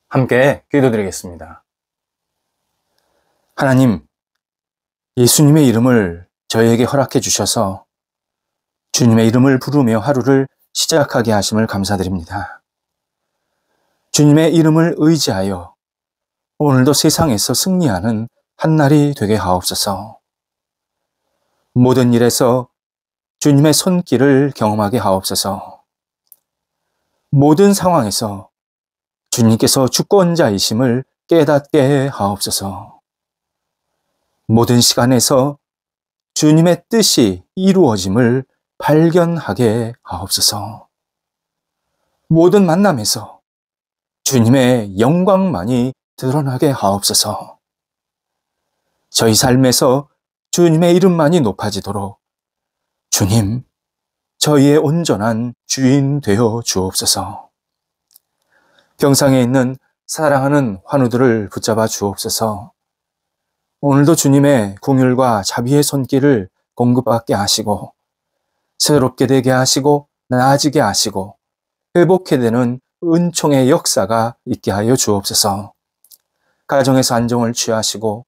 함께 기도드리겠습니다. 하나님, 예수님의 이름을 저희에게 허락해 주셔서 주님의 이름을 부르며 하루를 시작하게 하심을 감사드립니다. 주님의 이름을 의지하여 오늘도 세상에서 승리하는 한날이 되게 하옵소서. 모든 일에서 주님의 손길을 경험하게 하옵소서. 모든 상황에서 주님께서 주권자이심을 깨닫게 하옵소서. 모든 시간에서 주님의 뜻이 이루어짐을 발견하게 하옵소서. 모든 만남에서 주님의 영광만이 드러나게 하옵소서. 저희 삶에서 주님의 이름만이 높아지도록 주님, 저희의 온전한 주인 되어 주옵소서. 병상에 있는 사랑하는 환우들을 붙잡아 주옵소서. 오늘도 주님의 긍휼과 자비의 손길을 공급받게 하시고 새롭게 되게 하시고 나아지게 하시고 회복해 되는 은총의 역사가 있게 하여 주옵소서. 가정에서 안정을 취하시고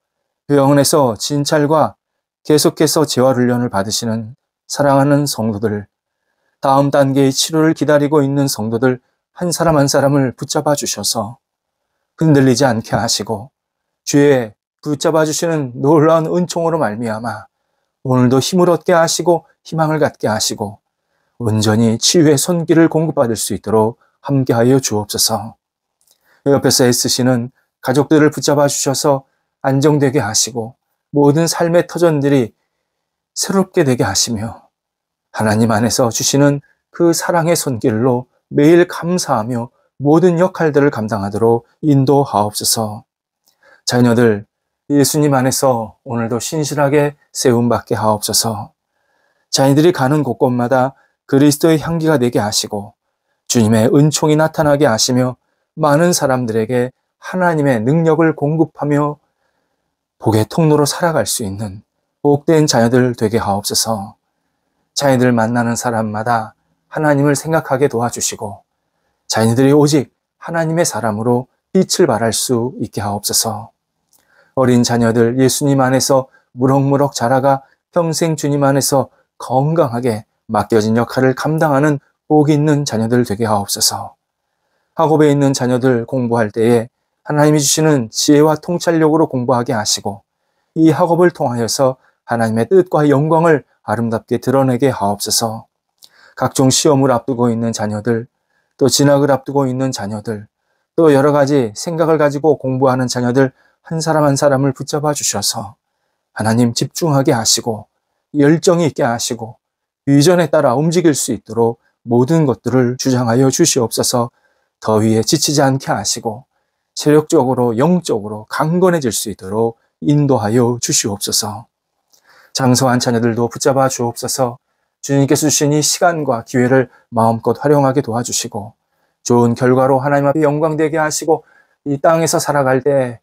병원에서 진찰과 계속해서 재활훈련을 받으시는 사랑하는 성도들, 다음 단계의 치료를 기다리고 있는 성도들 한 사람 한 사람을 붙잡아 주셔서 흔들리지 않게 하시고 주의 붙잡아 주시는 놀라운 은총으로 말미암아 오늘도 힘을 얻게 하시고 희망을 갖게 하시고 온전히 치유의 손길을 공급받을 수 있도록 함께하여 주옵소서. 옆에서 애쓰시는 가족들을 붙잡아 주셔서 안정되게 하시고 모든 삶의 터전들이 새롭게 되게 하시며 하나님 안에서 주시는 그 사랑의 손길로 매일 감사하며 모든 역할들을 감당하도록 인도하옵소서. 자녀들 예수님 안에서 오늘도 신실하게 세움받게 하옵소서. 자녀들이 가는 곳곳마다 그리스도의 향기가 되게 하시고 주님의 은총이 나타나게 하시며 많은 사람들에게 하나님의 능력을 공급하며 복의 통로로 살아갈 수 있는 복된 자녀들 되게 하옵소서. 자녀들 만나는 사람마다 하나님을 생각하게 도와주시고 자녀들이 오직 하나님의 사람으로 빛을 발할 수 있게 하옵소서. 어린 자녀들 예수님 안에서 무럭무럭 자라가 평생 주님 안에서 건강하게 맡겨진 역할을 감당하는 복 있는 자녀들 되게 하옵소서. 학업에 있는 자녀들 공부할 때에 하나님이 주시는 지혜와 통찰력으로 공부하게 하시고 이 학업을 통하여서 하나님의 뜻과 영광을 아름답게 드러내게 하옵소서. 각종 시험을 앞두고 있는 자녀들, 또 진학을 앞두고 있는 자녀들, 또 여러 가지 생각을 가지고 공부하는 자녀들 한 사람 한 사람을 붙잡아 주셔서 하나님 집중하게 하시고 열정이 있게 하시고 비전에 따라 움직일 수 있도록 모든 것들을 주장하여 주시옵소서. 더위에 지치지 않게 하시고 체력적으로 영적으로 강건해질 수 있도록 인도하여 주시옵소서. 장성한 자녀들도 붙잡아 주옵소서. 주님께서 주신 이 시간과 기회를 마음껏 활용하게 도와주시고 좋은 결과로 하나님 앞에 영광되게 하시고 이 땅에서 살아갈 때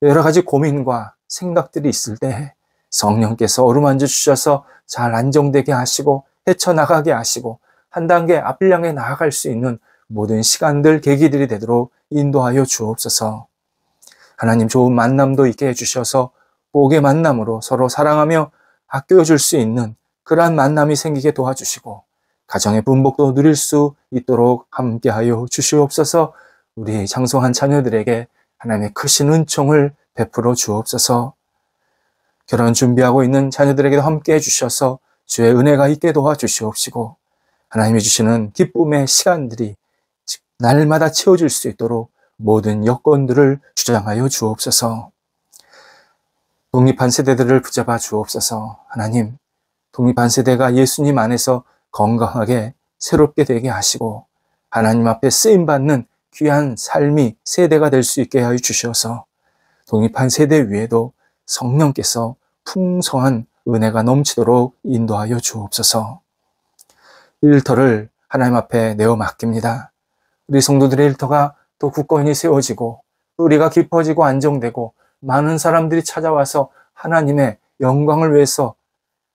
여러 가지 고민과 생각들이 있을 때 성령께서 어루만져 주셔서 잘 안정되게 하시고 헤쳐나가게 하시고 한 단계 앞을 향해 나아갈 수 있는 모든 시간들, 계기들이 되도록 인도하여 주옵소서. 하나님 좋은 만남도 있게 해주셔서 복의 만남으로 서로 사랑하며 아껴줄 수 있는 그러한 만남이 생기게 도와주시고 가정의 분복도 누릴 수 있도록 함께하여 주시옵소서. 우리 장성한 자녀들에게 하나님의 크신 은총을 베풀어 주옵소서. 결혼 준비하고 있는 자녀들에게도 함께 해주셔서 주의 은혜가 있게 도와주시옵시고 하나님이 주시는 기쁨의 시간들이 날마다 채워질 수 있도록 모든 여건들을 주장하여 주옵소서. 독립한 세대들을 붙잡아 주옵소서. 하나님, 독립한 세대가 예수님 안에서 건강하게 새롭게 되게 하시고 하나님 앞에 쓰임받는 귀한 삶이 세대가 될 수 있게 하여 주셔서 독립한 세대 위에도 성령께서 풍성한 은혜가 넘치도록 인도하여 주옵소서. 일터를 하나님 앞에 내어 맡깁니다. 우리 성도들의 일터가 또 굳건히 세워지고 우리가 깊어지고 안정되고 많은 사람들이 찾아와서 하나님의 영광을 위해서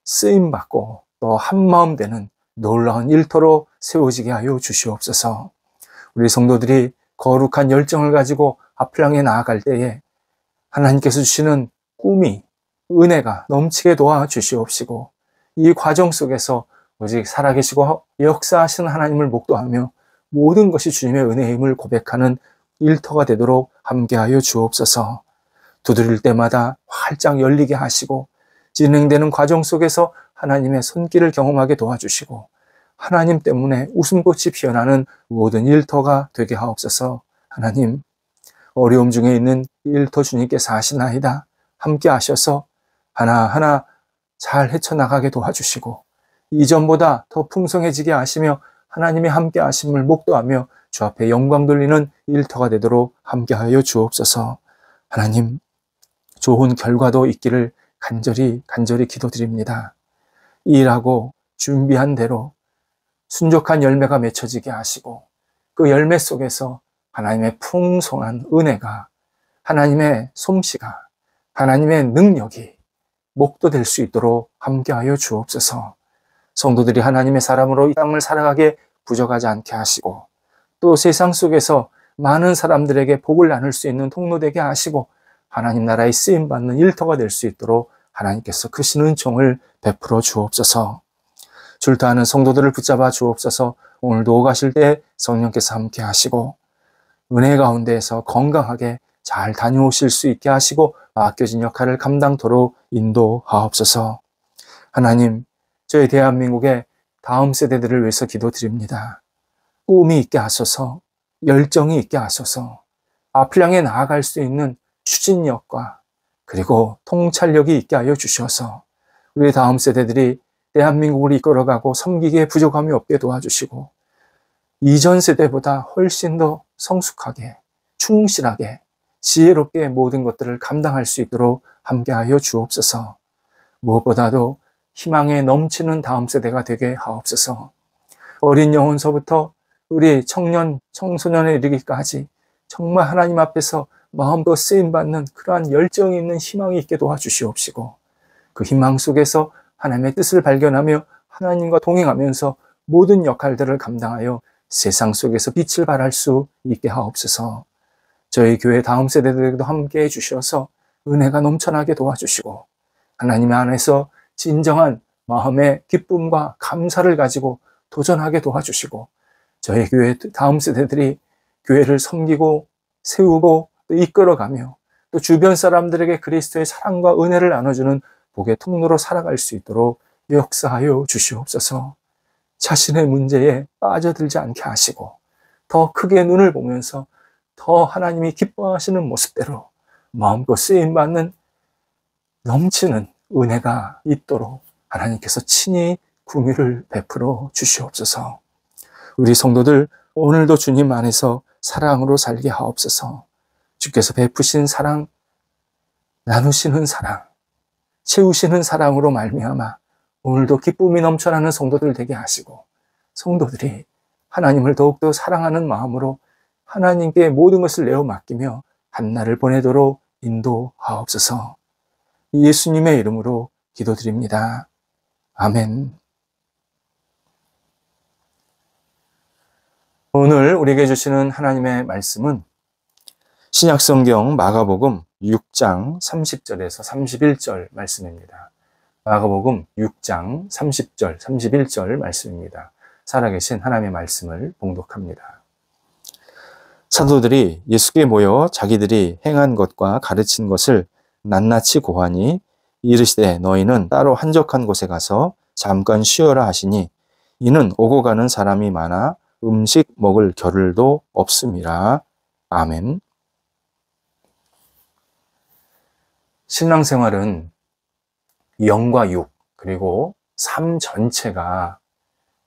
쓰임받고 또 한마음 되는 놀라운 일터로 세워지게 하여 주시옵소서. 우리 성도들이 거룩한 열정을 가지고 앞을 향해 나아갈 때에 하나님께서 주시는 꿈이, 은혜가 넘치게 도와주시옵시고, 이 과정 속에서 오직 살아계시고 역사하시는 하나님을 목도하며 모든 것이 주님의 은혜의 힘을 고백하는 일터가 되도록 함께하여 주옵소서. 두드릴 때마다 활짝 열리게 하시고, 진행되는 과정 속에서 하나님의 손길을 경험하게 도와주시고, 하나님 때문에 웃음꽃이 피어나는 모든 일터가 되게 하옵소서. 하나님, 어려움 중에 있는 일터 주님께서 하시나이다. 함께 하셔서 하나하나 잘 헤쳐나가게 도와주시고, 이전보다 더 풍성해지게 하시며 하나님의 함께 하심을 목도하며 주 앞에 영광 돌리는 일터가 되도록 함께하여 주옵소서. 하나님, 좋은 결과도 있기를 간절히 기도드립니다. 일하고 준비한 대로 순족한 열매가 맺혀지게 하시고, 그 열매 속에서 하나님의 풍성한 은혜가, 하나님의 솜씨가, 하나님의 능력이 목도될 수 있도록 함께하여 주옵소서. 성도들이 하나님의 사람으로 이 땅을 살아가게 부족하지 않게 하시고, 또 세상 속에서 많은 사람들에게 복을 나눌 수 있는 통로 되게 하시고, 하나님 나라의 쓰임받는 일터가 될 수 있도록 하나님께서 크신 은총을 베풀어 주옵소서. 줄타하는 성도들을 붙잡아 주옵소서. 오늘도 오가실 때 성령께서 함께 하시고, 은혜 가운데에서 건강하게 잘 다녀오실 수 있게 하시고, 맡겨진 역할을 감당토록 인도하옵소서. 하나님, 저희 대한민국의 다음 세대들을 위해서 기도드립니다. 꿈이 있게 하소서, 열정이 있게 하소서, 앞을 향해 나아갈 수 있는 추진력과 그리고 통찰력이 있게 하여 주셔서 우리 다음 세대들이 대한민국을 이끌어가고 섬기기에 부족함이 없게 도와주시고, 이전 세대보다 훨씬 더 성숙하게, 충실하게, 지혜롭게 모든 것들을 감당할 수 있도록 함께하여 주옵소서. 무엇보다도 희망에 넘치는 다음 세대가 되게 하옵소서. 어린 영혼서부터 우리 청년, 청소년에 이르기까지 정말 하나님 앞에서 마음껏 쓰임받는 그러한 열정이 있는 희망이 있게 도와주시옵시고, 그 희망 속에서 하나님의 뜻을 발견하며 하나님과 동행하면서 모든 역할들을 감당하여 세상 속에서 빛을 발할 수 있게 하옵소서. 저희 교회 다음 세대들에게도 함께 해주셔서 은혜가 넘쳐나게 도와주시고, 하나님 안에서 진정한 마음의 기쁨과 감사를 가지고 도전하게 도와주시고, 저희 교회 다음 세대들이 교회를 섬기고 세우고 또 이끌어가며 또 주변 사람들에게 그리스도의 사랑과 은혜를 나눠주는 복의 통로로 살아갈 수 있도록 역사하여 주시옵소서. 자신의 문제에 빠져들지 않게 하시고, 더 크게 눈을 보면서 더 하나님이 기뻐하시는 모습대로 마음껏 쓰임받는 넘치는 은혜가 있도록 하나님께서 친히 긍휼을 베풀어 주시옵소서. 우리 성도들 오늘도 주님 안에서 사랑으로 살게 하옵소서. 주께서 베푸신 사랑, 나누시는 사랑, 채우시는 사랑으로 말미암아 오늘도 기쁨이 넘쳐나는 성도들 되게 하시고, 성도들이 하나님을 더욱더 사랑하는 마음으로 하나님께 모든 것을 내어 맡기며 한날을 보내도록 인도하옵소서. 예수님의 이름으로 기도드립니다. 아멘. 오늘 우리에게 주시는 하나님의 말씀은 신약성경 마가복음 6장 30절에서 31절 말씀입니다. 마가복음 6장 30절, 31절 말씀입니다. 살아계신 하나님의 말씀을 봉독합니다. 사도들이 예수께 모여 자기들이 행한 것과 가르친 것을 낱낱이 고하니, 이르시되 너희는 따로 한적한 곳에 가서 잠깐 쉬어라 하시니, 이는 오고 가는 사람이 많아 음식 먹을 겨를도 없음이라. 아멘. 신앙생활은 영과 육, 그리고 삶 전체가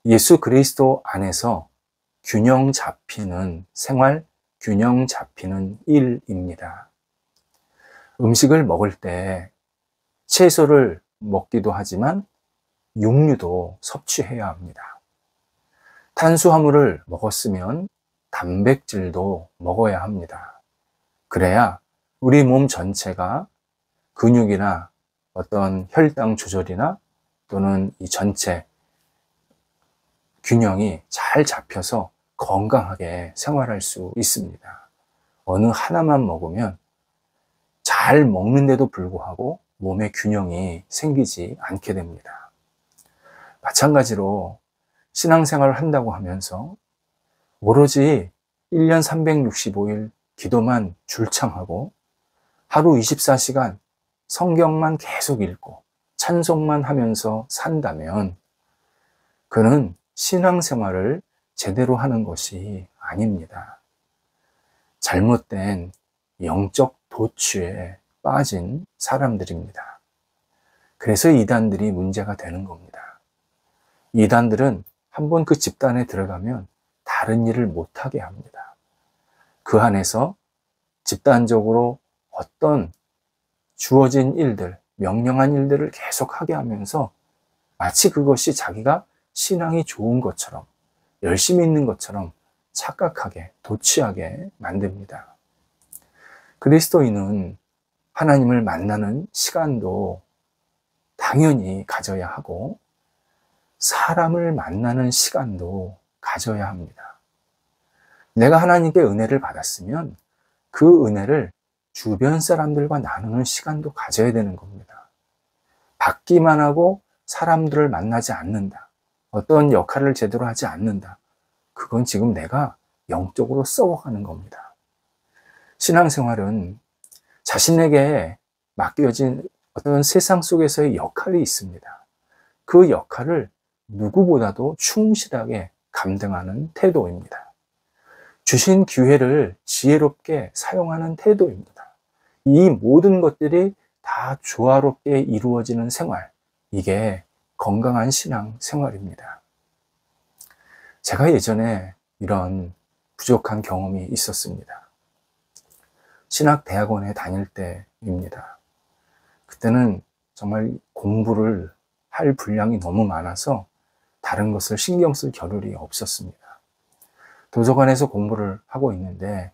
예수 그리스도 안에서 균형 잡히는 생활, 균형 잡히는 일입니다. 음식을 먹을 때 채소를 먹기도 하지만 육류도 섭취해야 합니다. 탄수화물을 먹었으면 단백질도 먹어야 합니다. 그래야 우리 몸 전체가 근육이나 어떤 혈당 조절이나 또는 이 전체 균형이 잘 잡혀서 건강하게 생활할 수 있습니다. 어느 하나만 먹으면 잘 먹는데도 불구하고 몸의 균형이 생기지 않게 됩니다. 마찬가지로 신앙생활을 한다고 하면서 오로지 1년 365일 기도만 줄창하고 하루 24시간 성경만 계속 읽고 찬송만 하면서 산다면 그는 신앙생활을 제대로 하는 것이 아닙니다. 잘못된 영적 도취에 빠진 사람들입니다. 그래서 이단들이 문제가 되는 겁니다. 이단들은 한번 그 집단에 들어가면 다른 일을 못하게 합니다. 그 안에서 집단적으로 어떤 주어진 일들, 명령한 일들을 계속하게 하면서 마치 그것이 자기가 신앙이 좋은 것처럼 열심히 있는 것처럼 착각하게, 도취하게 만듭니다. 그리스도인은 하나님을 만나는 시간도 당연히 가져야 하고 사람을 만나는 시간도 가져야 합니다. 내가 하나님께 은혜를 받았으면 그 은혜를 주변 사람들과 나누는 시간도 가져야 되는 겁니다. 받기만 하고 사람들을 만나지 않는다. 어떤 역할을 제대로 하지 않는다. 그건 지금 내가 영적으로 썩어가는 겁니다. 신앙생활은 자신에게 맡겨진 어떤 세상 속에서의 역할이 있습니다. 그 역할을 누구보다도 충실하게 감당하는 태도입니다. 주신 기회를 지혜롭게 사용하는 태도입니다. 이 모든 것들이 다 조화롭게 이루어지는 생활, 이게 건강한 신앙 생활입니다. 제가 예전에 이런 부족한 경험이 있었습니다. 신학대학원에 다닐 때입니다. 그때는 정말 공부를 할 분량이 너무 많아서 다른 것을 신경 쓸 겨를이 없었습니다. 도서관에서 공부를 하고 있는데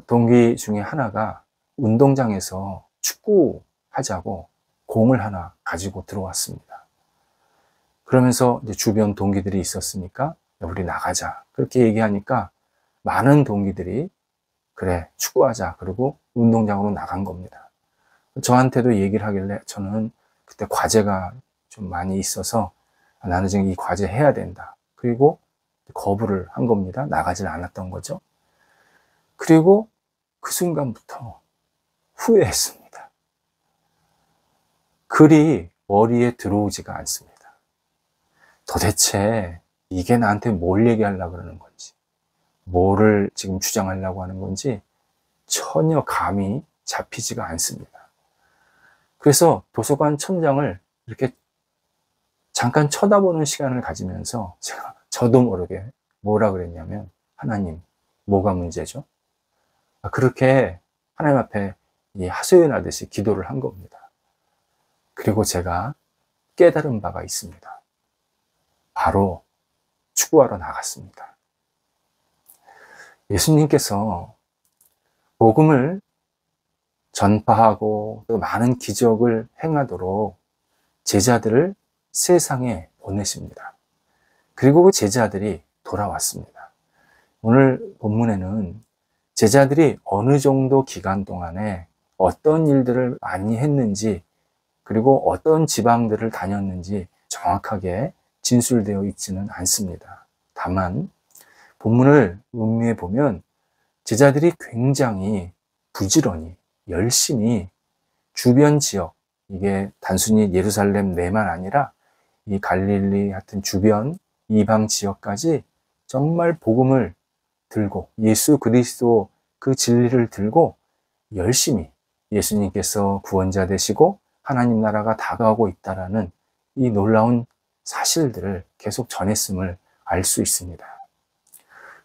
동기 중에 하나가 운동장에서 축구하자고 공을 하나 가지고 들어왔습니다. 그러면서 이제 주변 동기들이 있었으니까 우리 나가자 그렇게 얘기하니까 많은 동기들이 그래 축구하자 그러고 운동장으로 나간 겁니다. 저한테도 얘기를 하길래 저는 그때 과제가 좀 많이 있어서 나는 지금 이 과제 해야 된다. 그리고 거부를 한 겁니다. 나가질 않았던 거죠. 그리고 그 순간부터 후회했습니다. 글이 머리에 들어오지가 않습니다. 도대체 이게 나한테 뭘 얘기하려고 그러는 건지, 뭐를 지금 주장하려고 하는 건지 전혀 감이 잡히지가 않습니다. 그래서 도서관 천장을 이렇게 잠깐 쳐다보는 시간을 가지면서 제가 저도 모르게 뭐라 그랬냐면 하나님, 뭐가 문제죠? 그렇게 하나님 앞에 하소연하듯이 기도를 한 겁니다. 그리고 제가 깨달은 바가 있습니다. 바로 축구하러 나갔습니다. 예수님께서 복음을 전파하고 또 많은 기적을 행하도록 제자들을 세상에 보내십니다. 그리고 그 제자들이 돌아왔습니다. 오늘 본문에는 제자들이 어느 정도 기간 동안에 어떤 일들을 많이 했는지 그리고 어떤 지방들을 다녔는지 정확하게 진술되어 있지는 않습니다. 다만 본문을 음미해 보면 제자들이 굉장히 부지런히 열심히 주변 지역, 이게 단순히 예루살렘 내만 아니라 이 갈릴리 하여튼 주변 이방 지역까지 정말 복음을 들고 예수 그리스도 그 진리를 들고 열심히 예수님께서 구원자 되시고 하나님 나라가 다가오고 있다라는 이 놀라운 사실들을 계속 전했음을 알 수 있습니다.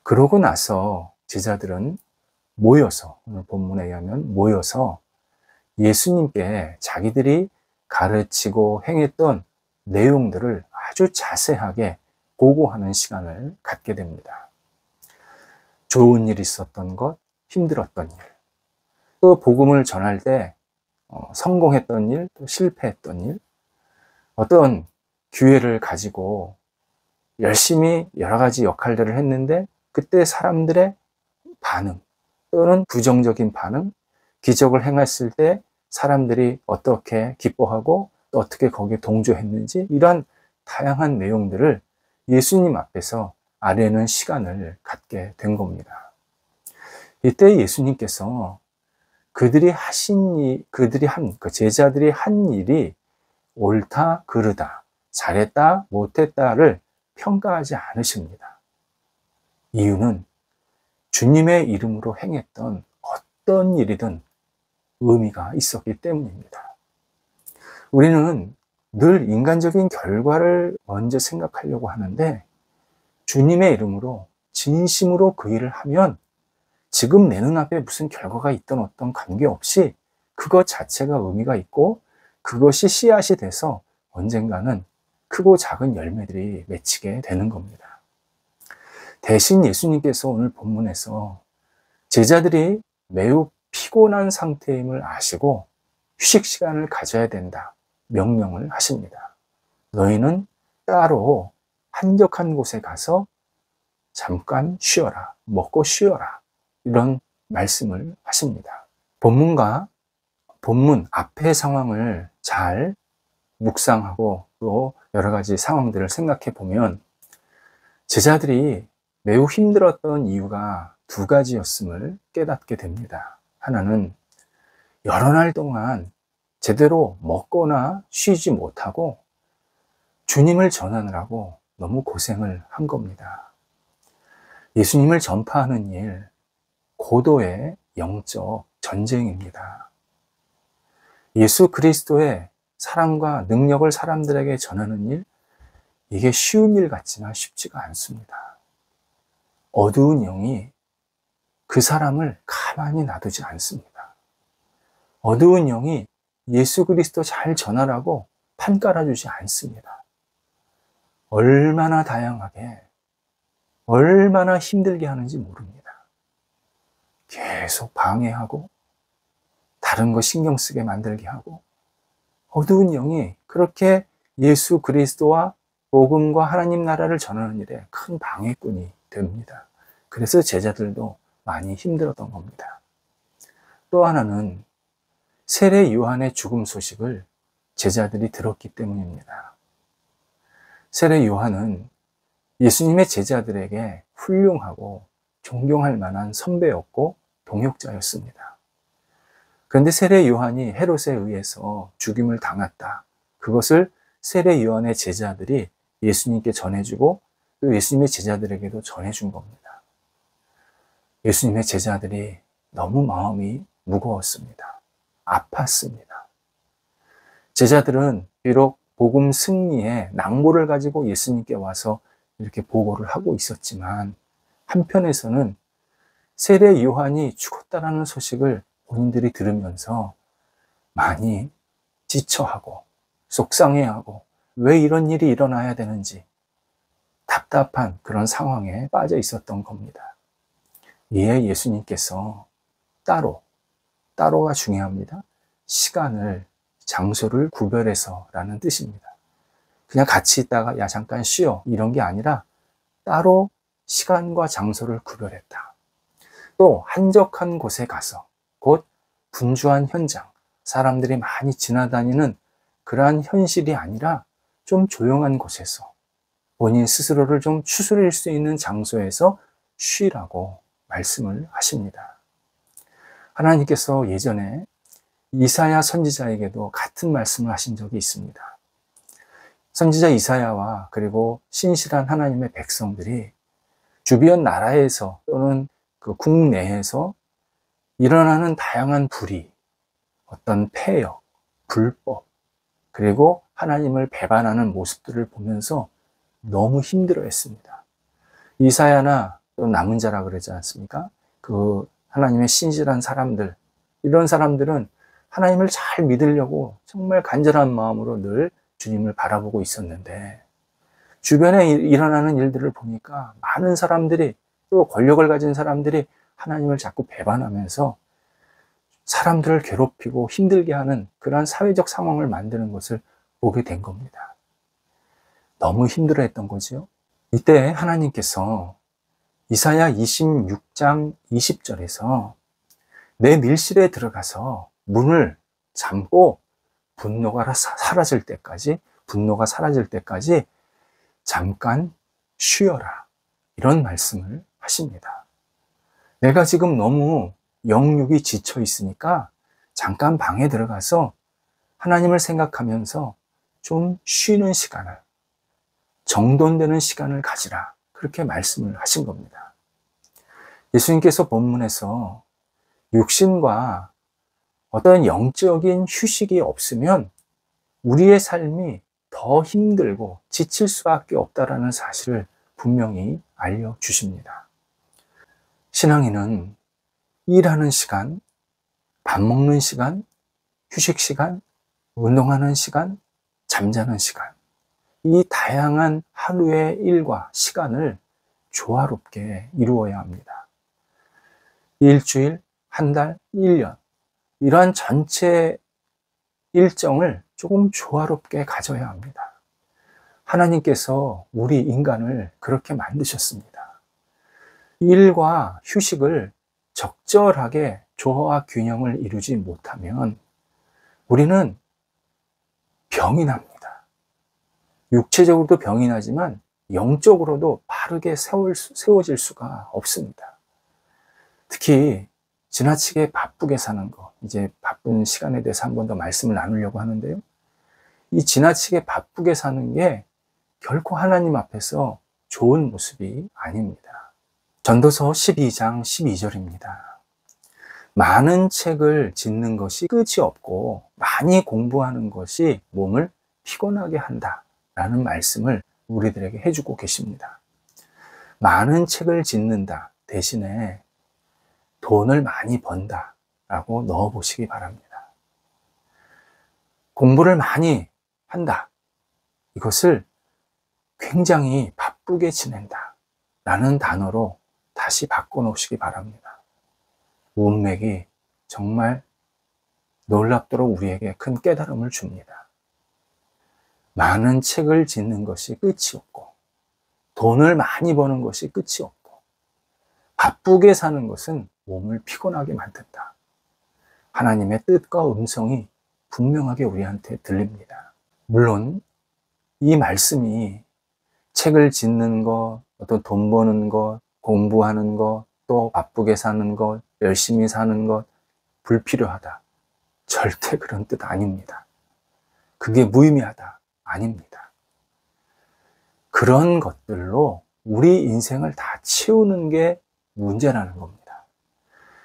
그러고 나서 제자들은 모여서, 오늘 본문에 의하면 모여서 예수님께 자기들이 가르치고 행했던 내용들을 아주 자세하게 보고하는 시간을 갖게 됩니다. 좋은 일 있었던 것, 힘들었던 일, 또 복음을 전할 때 성공했던 일, 또 실패했던 일, 어떤 기회를 가지고 열심히 여러 가지 역할들을 했는데 그때 사람들의 반응 또는 부정적인 반응, 기적을 행했을 때 사람들이 어떻게 기뻐하고 또 어떻게 거기에 동조했는지 이러한 다양한 내용들을 예수님 앞에서 알아내는 시간을 갖게 된 겁니다. 이때 예수님께서 그들이 그 제자들이 한 일이 옳다, 그르다, 잘했다, 못했다를 평가하지 않으십니다. 이유는 주님의 이름으로 행했던 어떤 일이든 의미가 있었기 때문입니다. 우리는 늘 인간적인 결과를 먼저 생각하려고 하는데 주님의 이름으로 진심으로 그 일을 하면 지금 내 눈앞에 무슨 결과가 있던 어떤 관계없이 그것 자체가 의미가 있고 그것이 씨앗이 돼서 언젠가는 크고 작은 열매들이 맺히게 되는 겁니다. 대신 예수님께서 오늘 본문에서 제자들이 매우 피곤한 상태임을 아시고 휴식 시간을 가져야 된다 명령을 하십니다. 너희는 따로 한적한 곳에 가서 잠깐 쉬어라, 먹고 쉬어라 이런 말씀을 하십니다. 본문 앞의 상황을 잘 묵상하고 또 여러 가지 상황들을 생각해 보면 제자들이 매우 힘들었던 이유가 두 가지였음을 깨닫게 됩니다. 하나는 여러 날 동안 제대로 먹거나 쉬지 못하고 주님을 전하느라고 너무 고생을 한 겁니다. 예수님을 전파하는 일, 고도의 영적 전쟁입니다. 예수 그리스도의 사랑과 능력을 사람들에게 전하는 일, 이게 쉬운 일 같지만 쉽지가 않습니다. 어두운 영이 그 사람을 가만히 놔두지 않습니다. 어두운 영이 예수 그리스도 잘 전하라고 판 깔아주지 않습니다. 얼마나 다양하게, 얼마나 힘들게 하는지 모릅니다. 계속 방해하고 다른 거 신경 쓰게 만들게 하고 어두운 영이 그렇게 예수 그리스도와 복음과 하나님 나라를 전하는 일에 큰 방해꾼이 됩니다. 그래서 제자들도 많이 힘들었던 겁니다. 또 하나는 세례 요한의 죽음 소식을 제자들이 들었기 때문입니다. 세례 요한은 예수님의 제자들에게 훌륭하고 존경할 만한 선배였고 동역자였습니다. 그런데 세례 요한이 헤롯에 의해서 죽임을 당했다. 그것을 세례 요한의 제자들이 예수님께 전해주고 또 예수님의 제자들에게도 전해준 겁니다. 예수님의 제자들이 너무 마음이 무거웠습니다. 아팠습니다. 제자들은 비록 복음 승리의 낭보를 가지고 예수님께 와서 이렇게 보고를 하고 있었지만 한편에서는 세례 요한이 죽었다라는 소식을 본인들이 들으면서 많이 지쳐하고 속상해하고 왜 이런 일이 일어나야 되는지 답답한 그런 상황에 빠져 있었던 겁니다. 이에 예수님께서 따로가 중요합니다. 시간을, 장소를 구별해서 라는 뜻입니다. 그냥 같이 있다가 야 잠깐 쉬어 이런 게 아니라 따로 시간과 장소를 구별했다. 또 한적한 곳에 가서 곧 분주한 현장, 사람들이 많이 지나다니는 그러한 현실이 아니라 좀 조용한 곳에서 본인 스스로를 좀 추스릴 수 있는 장소에서 쉬라고 말씀을 하십니다. 하나님께서 예전에 이사야 선지자에게도 같은 말씀을 하신 적이 있습니다. 선지자 이사야와 그리고 신실한 하나님의 백성들이 주변 나라에서 또는 그 국내에서 일어나는 다양한 불의, 어떤 폐역, 불법, 그리고 하나님을 배반하는 모습들을 보면서 너무 힘들어했습니다. 이사야나 또 남은 자라 그러지 않습니까? 그 하나님의 신실한 사람들, 이런 사람들은 하나님을 잘 믿으려고 정말 간절한 마음으로 늘 주님을 바라보고 있었는데 주변에 일어나는 일들을 보니까 많은 사람들이 또 권력을 가진 사람들이 하나님을 자꾸 배반하면서 사람들을 괴롭히고 힘들게 하는 그러한 사회적 상황을 만드는 것을 보게 된 겁니다. 너무 힘들어했던 거죠. 이때 하나님께서 이사야 26장 20절에서 내 밀실에 들어가서 문을 잠고 분노가 사라질 때까지 잠깐 쉬어라, 이런 말씀을 하십니다. 내가 지금 너무 영육이 지쳐 있으니까 잠깐 방에 들어가서 하나님을 생각하면서 좀 쉬는 시간을, 정돈되는 시간을 가지라, 그렇게 말씀을 하신 겁니다. 예수님께서 본문에서 육신과 어떤 영적인 휴식이 없으면 우리의 삶이 더 힘들고 지칠 수밖에 없다라는 사실을 분명히 알려주십니다. 신앙인은 일하는 시간, 밥 먹는 시간, 휴식 시간, 운동하는 시간, 잠자는 시간, 이 다양한 하루의 일과 시간을 조화롭게 이루어야 합니다. 일주일, 한 달, 1년, 이러한 전체 일정을 조금 조화롭게 가져야 합니다. 하나님께서 우리 인간을 그렇게 만드셨습니다. 일과 휴식을 적절하게 조화와 균형을 이루지 못하면 우리는 병이 납니다. 육체적으로도 병이 나지만 영적으로도 바르게 세워질 수가 없습니다. 특히 지나치게 바쁘게 사는 것, 이제 바쁜 시간에 대해서 한 번 더 말씀을 나누려고 하는데요. 이 지나치게 바쁘게 사는 게 결코 하나님 앞에서 좋은 모습이 아닙니다. 전도서 12장 12절입니다. 많은 책을 짓는 것이 끝이 없고 많이 공부하는 것이 몸을 피곤하게 한다, 라는 말씀을 우리들에게 해주고 계십니다. 많은 책을 짓는다 대신에 돈을 많이 번다 라고 넣어보시기 바랍니다. 공부를 많이 한다, 이것을 굉장히 바쁘게 지낸다 라는 단어로 다시 바꿔놓으시기 바랍니다. 문맥이 정말 놀랍도록 우리에게 큰 깨달음을 줍니다. 많은 책을 짓는 것이 끝이 없고 돈을 많이 버는 것이 끝이 없고 바쁘게 사는 것은 몸을 피곤하게 만든다. 하나님의 뜻과 음성이 분명하게 우리한테 들립니다. 물론 이 말씀이 책을 짓는 것, 어떤 돈 버는 것, 공부하는 것, 또 바쁘게 사는 것, 열심히 사는 것, 불필요하다, 절대 그런 뜻 아닙니다. 그게 무의미하다, 아닙니다. 그런 것들로 우리 인생을 다 채우는 게 문제라는 겁니다.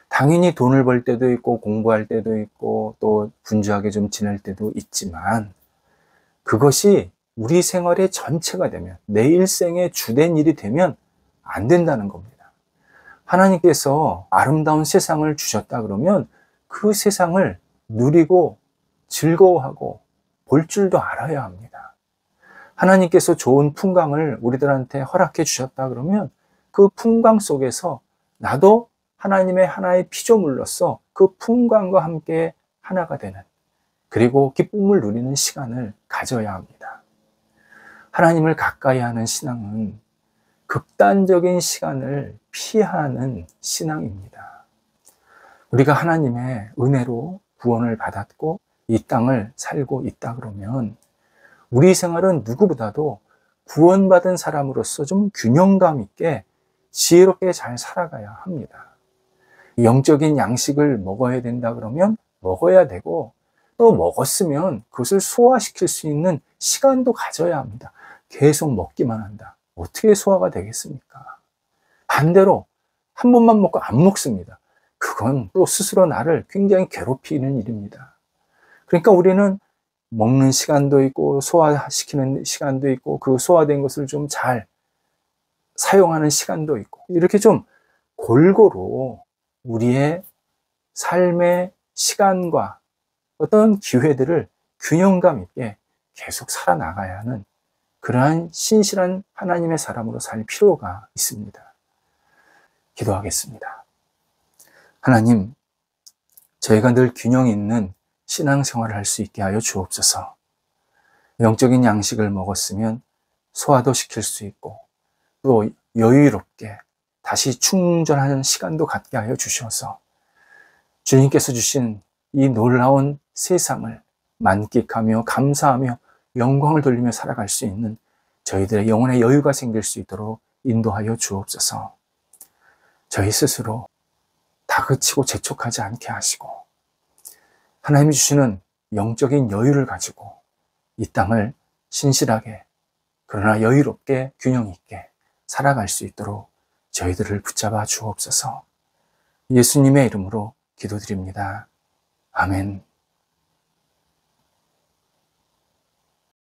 당연히 돈을 벌 때도 있고 공부할 때도 있고 또 분주하게 좀 지낼 때도 있지만 그것이 우리 생활의 전체가 되면, 내 일생의 주된 일이 되면 안 된다는 겁니다. 하나님께서 아름다운 세상을 주셨다 그러면 그 세상을 누리고 즐거워하고 볼 줄도 알아야 합니다. 하나님께서 좋은 풍광을 우리들한테 허락해 주셨다 그러면 그 풍광 속에서 나도 하나님의 하나의 피조물로서 그 풍광과 함께 하나가 되는, 그리고 기쁨을 누리는 시간을 가져야 합니다. 하나님을 가까이 하는 신앙은 극단적인 시간을 피하는 신앙입니다. 우리가 하나님의 은혜로 구원을 받았고 이 땅을 살고 있다 그러면 우리 생활은 누구보다도 구원받은 사람으로서 좀 균형감 있게 지혜롭게 잘 살아가야 합니다. 영적인 양식을 먹어야 된다 그러면 먹어야 되고, 또 먹었으면 그것을 소화시킬 수 있는 시간도 가져야 합니다. 계속 먹기만 한다, 어떻게 소화가 되겠습니까? 반대로 한 번만 먹고 안 먹습니다. 그건 또 스스로 나를 굉장히 괴롭히는 일입니다. 그러니까 우리는 먹는 시간도 있고 소화시키는 시간도 있고 그 소화된 것을 좀 잘 사용하는 시간도 있고, 이렇게 좀 골고루 우리의 삶의 시간과 어떤 기회들을 균형감 있게 계속 살아나가야 하는 그러한 신실한 하나님의 사람으로 살 필요가 있습니다. 기도하겠습니다. 하나님, 저희가 늘 균형 있는 신앙생활을 할 수 있게 하여 주옵소서. 영적인 양식을 먹었으면 소화도 시킬 수 있고 또 여유롭게 다시 충전하는 시간도 갖게 하여 주셔서 주님께서 주신 이 놀라운 세상을 만끽하며 감사하며 영광을 돌리며 살아갈 수 있는 저희들의 영혼의 여유가 생길 수 있도록 인도하여 주옵소서. 저희 스스로 다그치고 재촉하지 않게 하시고 하나님이 주시는 영적인 여유를 가지고 이 땅을 신실하게 그러나 여유롭게 균형 있게 살아갈 수 있도록 저희들을 붙잡아 주옵소서. 예수님의 이름으로 기도드립니다. 아멘.